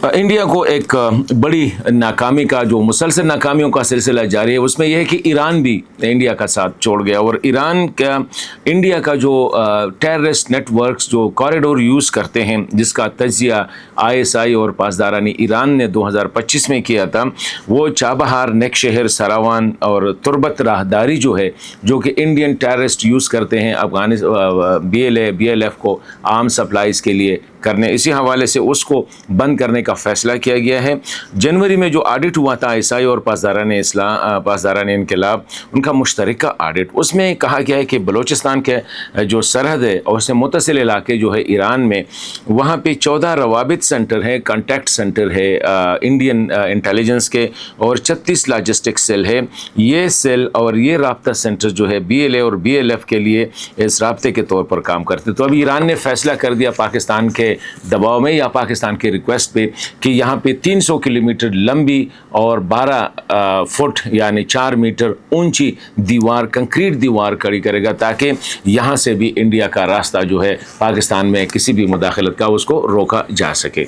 India को एक बड़ी नाकामी का जो मुसलसल नाकामियों का सिलसिला जारी है, उसमें यह है कि ईरान भी इंडिया का साथ छोड़ गया और ईरान का इंडिया का जो टेररिस्ट नेटवर्क्स जो कॉरिडोर यूज़ करते हैं, जिसका तजिया आईएसआई और पासदारानी ईरान ने 2025 में किया था, वो चाबहार, नेक शहर, सरावान और तुर्बत राहदारी जो है, जो कि इंडियन टेररिस्ट यूज़ करते हैं अफगानिस्तान BLF को आर्म सप्लाईज़ के लिए करने, इसी हवाले से उसको बंद करने का फ़ैसला किया गया है। जनवरी में जो ऑडिट हुआ था आईएसआई और पासदारान इनकलाब, उनका मुश्तरका ऑडिट, उसमें कहा गया है कि बलूचिस्तान के जो सरहद है और उससे मुतसिल इलाके जो है ईरान में, वहाँ पे 14 रवाबित सेंटर है, कॉन्टैक्ट सेंटर है इंडियन इंटेलिजेंस के, और 36 लॉजिस्टिक सेल है। ये सेल और ये राब्ता सेंटर जो है BLA और BLF के लिए इस राब्ते के तौर पर काम करते। तो अभी ईरान ने फ़ैसला कर दिया पाकिस्तान के दबाव में या पाकिस्तान के रिक्वेस्ट पे कि यहाँ पे 300 किलोमीटर लंबी और 12 फुट यानी 4 मीटर ऊंची दीवार, कंक्रीट दीवार खड़ी करेगा, ताकि यहाँ से भी इंडिया का रास्ता जो है पाकिस्तान में किसी भी मुदाखलत का उसको रोका जा सके।